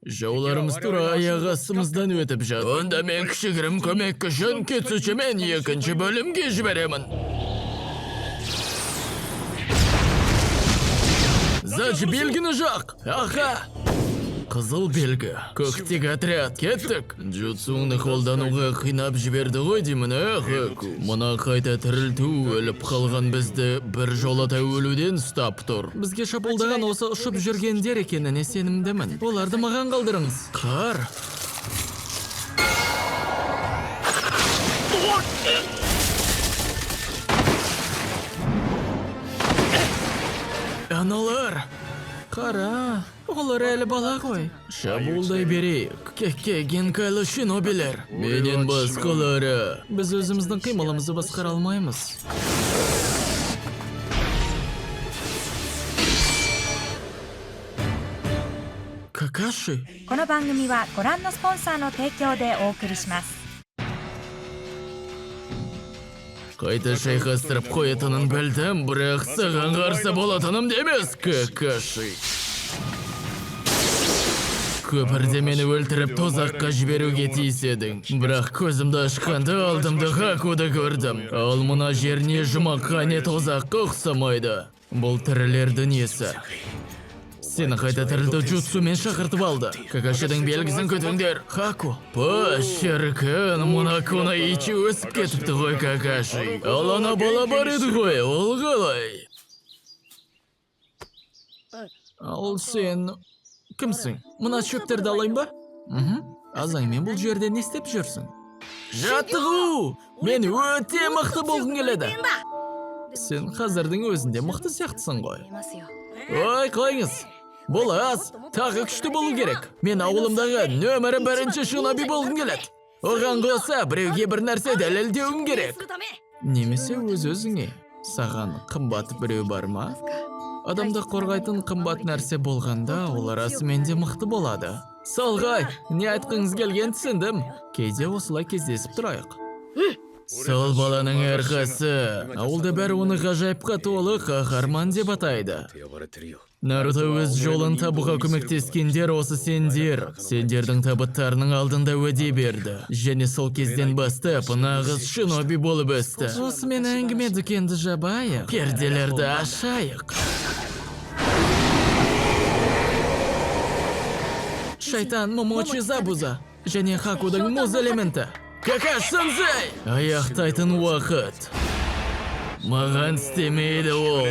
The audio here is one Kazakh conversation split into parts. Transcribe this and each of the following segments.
Жауларымыз тура аяқ астымыздан өтіп жатыр. Онда мен кішігірім көмек үшін кетсушімен екінші бөлімге жіберемін. Зач белгіні жақ. Аха. Қызыл белгі. Көктегі отряд. Кеттік. Джутсуңны қолдануға қинап жіберді ғой деймін, Хаку. Мұна қайта тірілту өліп қалған бізді бір жолата өлуден ұстап тұр. Бізге шапылдаған осы ұшып жүргендер екеніне сенімдімін. Оларды маған қалдырыңыз. Қар. Аналар. Қара. Олар әлі бала ғой. Шабуылдай берейік. Кекке генкайлы шинобилер. Менен басқалары. Біз өзіміздің қимылымызды басқара алмаймыз. Какаши? この番組はご覧のスポンサーの提供でお送りします。 Қайта шайқастырып қоятынын білдім, бірақ саған қарсы болатыным демес, Какаши. Көпірде мені өлтіріп тозаққа жіберуге тиіс едің. Бірақ көзімді ашқанда алдымды Хакуды көрдім. Ал мына жеріне жұмаққа не тозаққа ұқсамайды. Бұл тірілер дүниесі. Сені қайта тірілді jutsuмен шақыртып алды. Какашидің белгісін көтіңдер. Хаку. Па, шіркін, мұна куна ичі өсіп кетіпті ғой, Какаши. Ал ана бала бар еді ғой, ол қалай? Ал сен... Кімсің? Мұна шөптерді алайын ба? Азаймен бұл жерде не істеп жүрсің? Жаттығу! Мен өте мықты болғың келеді. Сен қазірдің өзінде мықты сияқтысың ғой. Ой, қойыңыз. Бұл аз, тағы күшті болу керек. Мен ауылымдағы нөмірі бірінші шиноби болғың келеді. Оған қоса біреуге бір нәрсе дәлелдеуім керек. Немесе өз-өзіңе. Саған қымбат біреу бар ма? Адамды қорғайтын қымбат нәрсе болғанда, олар расымен де мықты болады. Салғай, не айтқыңыз келген түсіндім. Кейде осылай кездесіп тұрайық. Сол баланың арқасы. Ауылда бәрі оны ғажайыпқа толы қаһарман деп атайды. Наруто өз жолын табуға көмектескендер осы сендер. Сендердің табыттарының алдында уәде берді. Және сол кезден бастап нағыз шиноби болып өсті. Осымен әңгіме дүкенді жабайық. Перделерді ашайық. Шайтан Момочи Забуза және Хакудың мұз элементі. Какаш-сенсей! Аяқтайтын уақыт. Маған істемейді ол.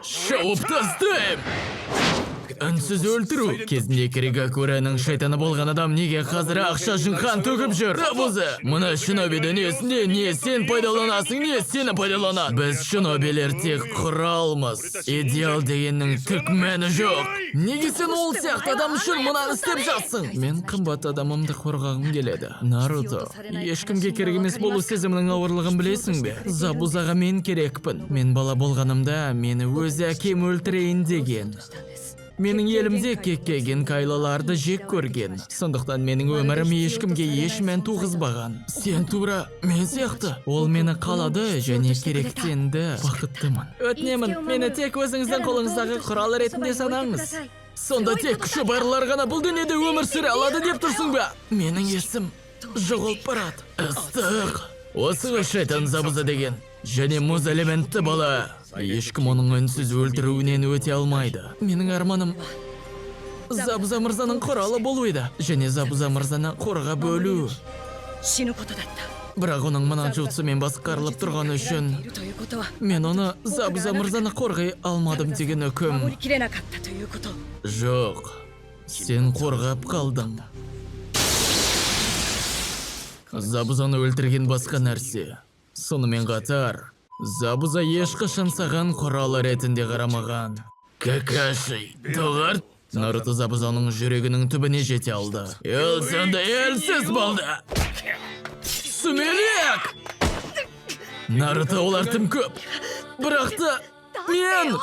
Шауып тастайым! Үнсіз өлтіру. Кезінде Киригакураның шайтаны болған адам неге қазір ақша жынқан төгіп жүр? Забуза! Мұна шиноби дүниесінде не сен пайдаланасың, не сені пайдаланады. Біз шинобилер тек құралмыз. Идеал дегеннің түк мәні жоқ. Неге сен ол сияқты адам үшін мұнаны істеп жатсың? Мен қымбат адамымды қорғағым келеді. Наруто, ешкімге керек емес болу сезімінің ауырлығын білесің бе? Забузаға мен керекпін. Мен бала болғанымда мені өз әкем өлтірейін деген. Менің елімде кекке генкайлыларды жек көрген. Сондықтан менің өмірім ешкімге еш мән туғызбаған. Сен тура мен сияқты. Ол мені қалады және керектенді. Бақыттымын. Өтінемін, мені тек өзіңіздің қолыңыздағы құрал ретінде санаңыз. Сонда тек күші барлар ғана бұл дүниеде өмір сүре алады деп тұрсың ба? Менің есім жоғалып барады. Ыстық. Осы ғой шайтан Забуза деген. Және мұз элементті бала. Ешкім оның үнсіз өлтіруінен өте алмайды. Менің арманым Забуза мырзаның құралы болу еді. Және Забуза мырзаны қорға бөлу. Бірақ оның мына jutsuмен басқарылып тұрған үшін мен оны Забуза мырзаны қорғай алмадым деген үкім. Жоқ, сен қорғап қалдың. Забузаны өлтірген басқа нәрсе. Сонымен қатар, Забуза ешқашан саған құралы ретінде қарамаған. Какаши, доғар. Наруто Забузаның жүрегінің түбіне жете алды. Ел сонда елсіз болды. Сүмелек! Наруто олар тым көп. Бірақ та мен...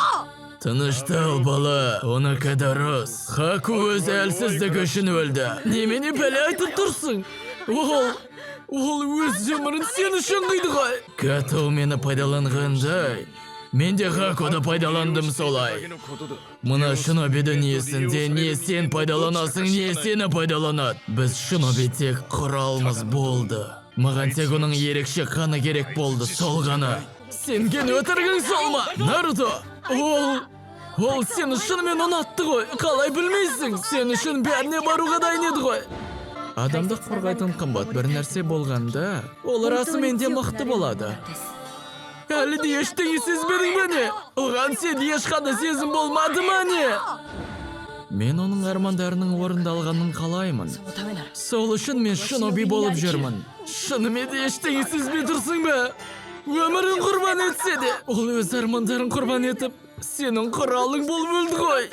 Тыныштал бала, оныкі дұрыс. Хаку өз әлсіздігі үшін өлді. Немене бәле айтып тұрсың? Ол өз өмірін сен үшін қиды ғой. Като мені пайдаланғандай, Мен де Хакуды пайдаландым солай. Мына Шиноби дүниесінде не сен пайдаланасың, не сені пайдаланады. Біз Шиноби тек құралмыз болды. Маған тек оның ерекше қаны керек болды, сол ғана. Сенген өтіргің сол ма, Наруто? Ол сені шынымен ұнатты ғой, қалай білмейсің? Сен үшін бәріне баруға дайын еді ғой. Адамды қорғайтын қымбат бір нәрсе болғанда, ол расымен де мықты болады. Әлі де ештеңе сезбедің бе не? Оған сен ешқандай сезім болмады ма не? Мен оның армандарының орындалғанын қалаймын. Сол үшін мен Шиноби болып жүрмін. Шынымен де ештеңе сезбей тұрсың ба? Өмірін құрбан етсе де, ол өз армандарын құрбан етіп, сенің құралың болып өлді ғой.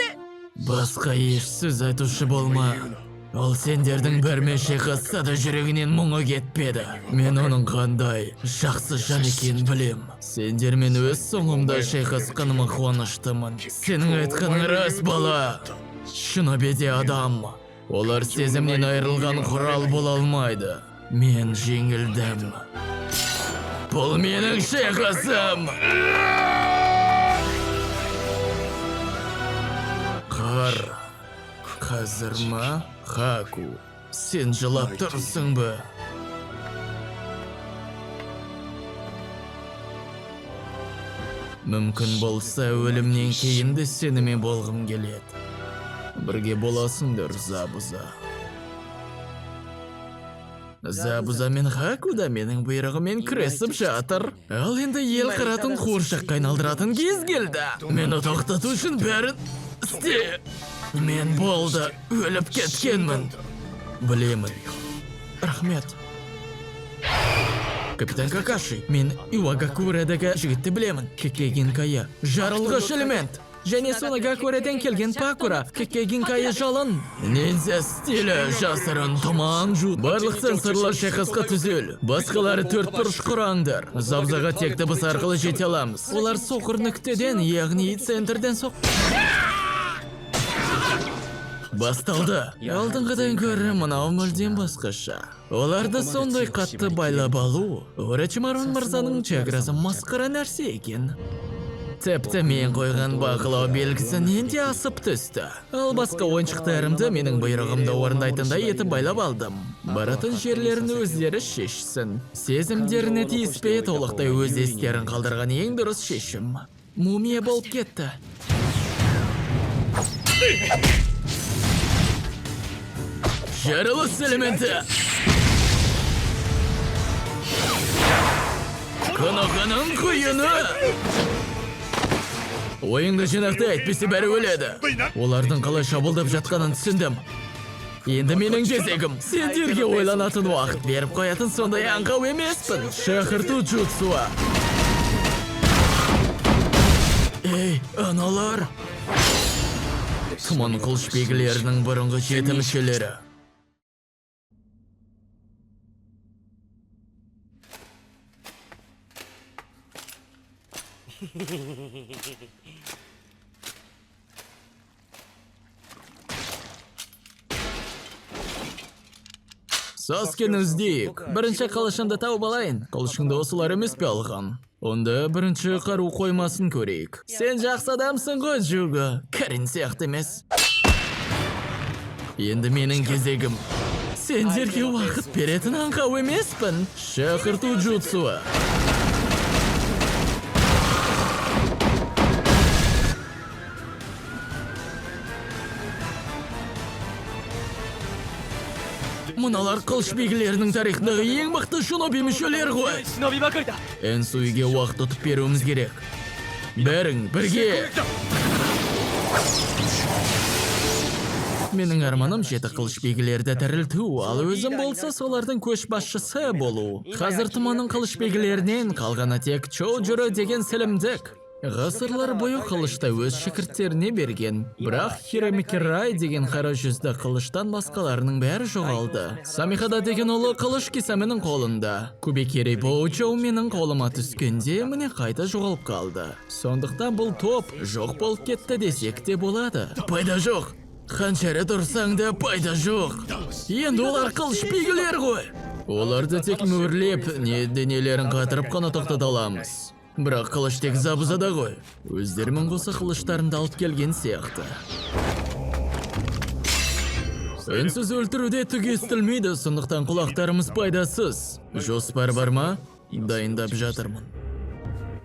Басқа еш сөз айтушы болма. Ол сендердің бірнеше қысса да жүрегінен мұңы кетпеді. Мен оның қандай жақсы жан екенін білем. Сендермен өз соңымда шайқасқаныма қуаныштымын. Сенің айтқаның рас, бала. Шиноби де адам. Олар сезімнен айырылған құрал бола алмайды. Мен жеңілдім. Бұл менің шайқасым. Қар. Қазір ма? Хаку, сен жылап тұрсың ба? Мүмкін болса өлімнен кейін де сенімен болғым келеді. Бірге боласыңдар, Забуза. Забуза мен Хаку да менің бұйрығымен күресіп жатыр. Ал енді ел қыратын қуыршаққа айналдыратын кез келді. Мені тоқтату үшін бәрін істе. Мен болды, өліп кеткенмін. Білемін. Рахмет. Капитан Какаши, мен Ивагакурадағы жігітті білемін. Кекегинкая, жарылғыш элемент. Және соны Гакурадан келген Пакура, Кекегинкая жалын. Ниндзя стилі, жасырын тұман жут. Барлық сенсорлар шайқасқа түзел. Басқалары төрт бұрыш құраңдар. Забзаға тек дыбыс арқылы жете аламыз. Олар соқыр нүктеден, яғни центрден соқ. Басталды. Алдыңғыдан көрі мынау мүлден басқаша. Оларды сондай қатты байлап алу, Орочимару мырзаның чакрасы масқара нәрсе екен. Тіпті мен қойған бақылау белгісінен де асып түсті. Ал басқа ойыншықтарымды менің бұйрығымды орындайтындай етіп байлап алдым. Баратын жерлерін өздері шешсін. Сезімдеріне тиіспей толықтай өз естерін қалдырған ең дұрыс шешім. Мумия болып кетті. Жарылыс элементі. Қанағаның құйыны. Ойынды жинақты әйтпесе бәрі өледі. Олардың қалай шабылдап жатқанын түсіндім. Енді менің кезегім. Сендерге ойланатын уақыт беріп қоятын сондай аңқау емеспін. Шақырту джутсуа. Ей, аналар. Тұман қылыш белгілерінің бұрынғы жеті мүшелері. Саскені іздейік. Бірінші қылышынды тауып алайын. Қылышыңды осылар емес пе алған? Онда бірінші қару қоймасын көрейік. Сен жақсы адамсың ғой, Джуго. Карин сияқты емес. Енді менің кезегім. Сендерге уақыт беретін аңқау емеспін. Шақырту джутсуа. Мұналар қылыш белгілерінің тарихындағы ең мықты шиноби мүшелері ғой. Энсуиге уақыт ұтып беруіміз керек. Бәрің бірге. Менің арманым жеті қылыш белгілерді тірілту, ал өзім болса солардың көшбасшысы болу. Қазір тұманың қылыш белгілерінен қалғаны тек Чоужуро деген сілімдік. Ғасырлар бойы қылышта өз шәкірттеріне берген. Бірақ Хирамикирай деген қара жүзді қылыштан басқаларының бәрі жоғалды. Самихада деген ұлы қылыш Кисаменің қолында. Кубикири Боучоу менің қолыма түскенде міне қайта жоғалып қалды. Сондықтан бұл топ жоқ болып кетті десек те болады. Пайда жоқ. Қаншары тұрсаң да пайда жоқ. Енді олар қылыш белгілер ғой. Оларды тек мөрлеп, не денелерін қатырып қана тоқтата аламыз. Бірақ қылыш тек Забузада ғой. Өздерімен қоса қылыштарымды алып келген сияқты. Үнсіз өлтіруде түк естілмейді, сондықтан құлақтарымыз пайдасыз. Жоспар бар ма? Дайындап жатырмын.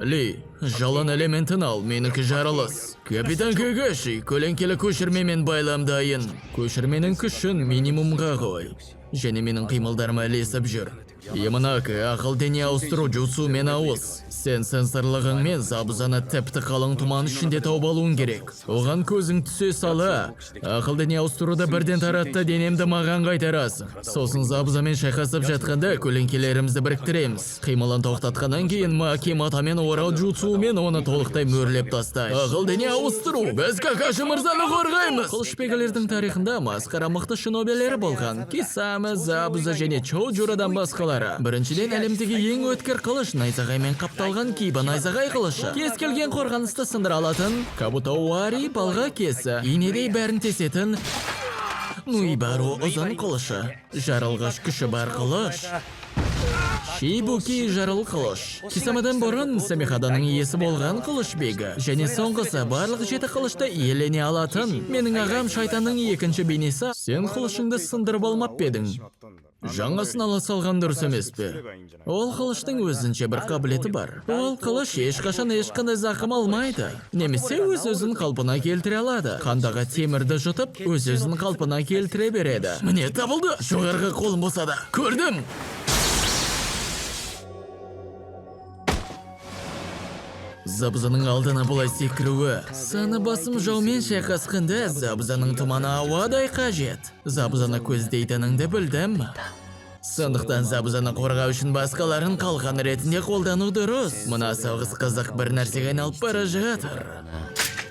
Ли, жалан элементін ал, менікі жарылыс. Капитан Кагаши, көлеңкелі көшірмемен байлам дайын. Көшірменің күшін минимумға қой. Және менің қимылдарыма ілесіп жүр. Яманаки, ақыл дене ауыстыру jutsuмен ауыз. Сен сенсорлығыңмен Забузаны тіпті қалың тұман ішінде тауып алуың керек. Оған көзің түсе сала, ақыл дене ауыстыруда бірден таратты денемді маған қайтарасың. Сосын Забузамен шайқасып жатқанда көлеңкелерімізді біріктіреміз. Қимылын тоқтатқаннан кейін Маки матамен орау jutsuмен оны толықтай мөрлеп тастай. Ақыл дене ауыстыру, біз Какаши мырзаны қорғаймыз. Қылышпегілердің тарихында масқара мықты шинобилері болған. Кисама, Забуза және Чоуджурадан басқалары. Біріншіден әлемдегі ең өткір қылыш найзағаймен қапталған Киба найзағай қылышы. Кез келген қорғанысты сындыра алатын Кабутоуари балға кесі. Инедей бәрін тесетін Нуибару ұзын қылышы. Жарылғыш күші бар қылыш. Шибуки жарыл қылыш. Кисамадан бұрын Самихаданың иесі болған қылыш бегі. Және соңғысы барлық жеті қылышты иелене алатын. Менің ағам шайтанның екінші бейнесі. Сен қылышыңды сындырып алмап бедің. Жаңасын ала салған дұрыс емес пе? Ол қылыштың өзінше бір қабілеті бар. Ол қылыш ешқашан ешқандай зақым алмайды. Немесе өз-өзін қалпына келтіре алады. Қандағы темірді жұтып, өз-өзін қалпына келтіре береді. Міне табылды. Жоғарғы қолым босады. Көрдім. Забузаның алдына бұлай секіруі. Саны басым жаумен шайқасқанда Забузаның тұманы ауадай қажет. Забузаны көздейтініңді білдім. Сондықтан Забузаны қорғау үшін басқаларын қалған ретінде қолдану дұрыс. Мына соғыс қызық бір нәрсеге айналып бара жатыр.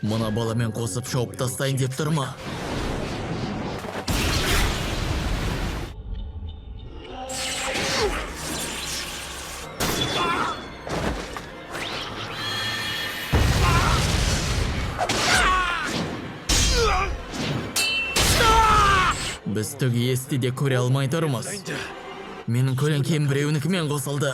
Мына баламен қосып шауып тастайын деп тұрма. Біз түк есті де көре алмай тұрмыз. Менің көлеңкем біреунікімен қосылды.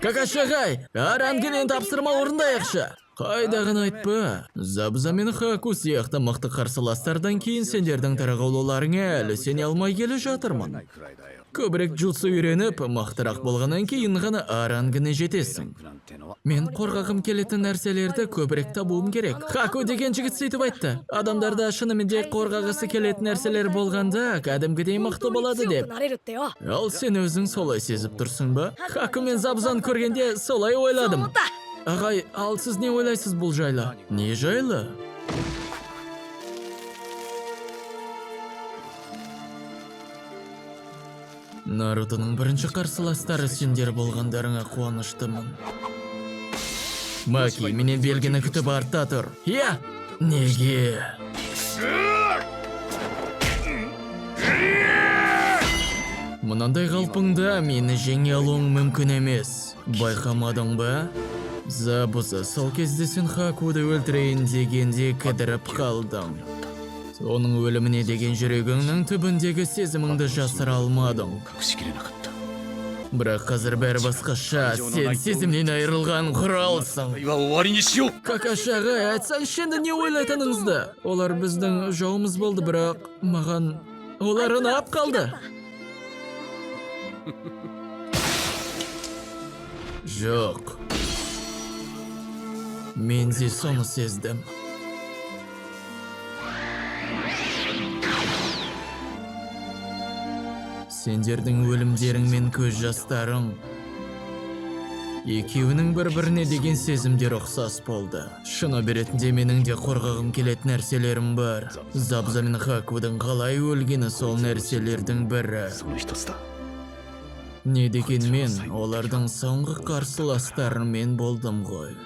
Какаши ағай, Арангенен тапсырма орындайықшы. Қайдағын айтпа. Забуза мен Хаку сияқты мықты қарсыластардан кейін сендердің тірағаулыларыңа әлі сене алмай келе жатырмын. Көбірек jutsu үйреніп, мақтырақ болғаннан кейін ғана Арангене жетесің. Мен қорғағым келетін нәрселерді көбірек табуым керек. Хаку деген жігіт сөйтіп айтты. Адамдарда шынымен де қорғағысы келетін нәрселер болғанда, кәдімгідей мықты болады деп. Ал сен өзің солай сезіп тұрсың ба? Хаку мен Забузаны көргенде солай ойладым. Ағай, ал сіз не ойлайсыз бұл жайлы? Не жайлы? Нарутоның бірінші қарсыластары сендер болғандарыңа қуаныштымын. Маки, менен белгіні күтіп артта тұр. Я! Неге? Мұнандай қалпыңда мені жеңе алуың мүмкін емес. Байқамадың ба? Забуза, сол кезде сен Хакуды өлтірейін дегенде кідіріп қалдың. Оның өліміне деген жүрегіңнің түбіндегі сезіміңді жасыра алмадың. Бірақ қазір бәрі басқаша, сен сезімнен айырылған құралсың. Какаши ағай, айтсаңшы енді не ойлайтыныңызды? Олар біздің жауымыз болды, бірақ маған олар ұнап қалды. Жоқ. Мен де соны сездім. Сендердің өлімдерің мен көз жастарың екеуінің бір-біріне деген сезімдер ұқсас болды. Шыны беретінде менің де қорғағым келетін нәрселерім бар. Забуза мен Хакудың қалай өлгені сол нәрселердің бірі. Не дегенмен, олардың соңғы қарсыластарымен болдым ғой.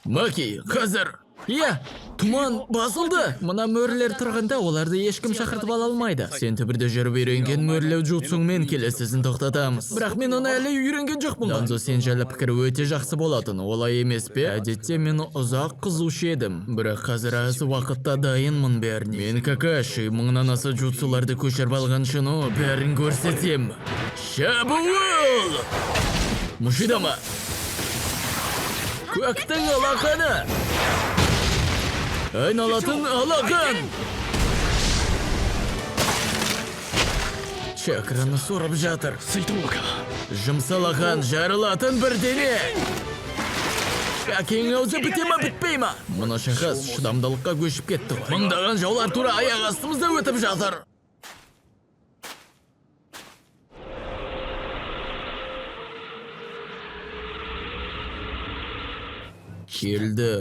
Маки, қазір! Я! Тұман басылды. Мына мөрлер тұрғанда оларды ешкім шақыртып ала алмайды. Сен түбірде жүріп үйренген мөрлеу jutsuңмен келесізін тоқтатамыз. Бірақ мен оны әлі үйренген жоқпын. Данзо, сен жайлы пікір өте жақсы болатын. Олай емес пе? Әдетте мен ұзақ қызушы едім. Бірақ қазір аз уақытта дайынмын бәріне. Мен Какаши мыңнан аса jutsulарды көшіріп алған шыны бәрін көрсетем. Шабуыл! Мұшидама! Көктің алақаны! Айналатын алақан! Чакраны сорып жатыр. Жұмсалаған жарылатын бірдене! Әкең аузы біте ма, бітпей ма? Мұны шахас шыдамдылыққа көшіп кетті. Мыңдаған жаулар тура аяқ астымызда өтіп жатыр. Келді.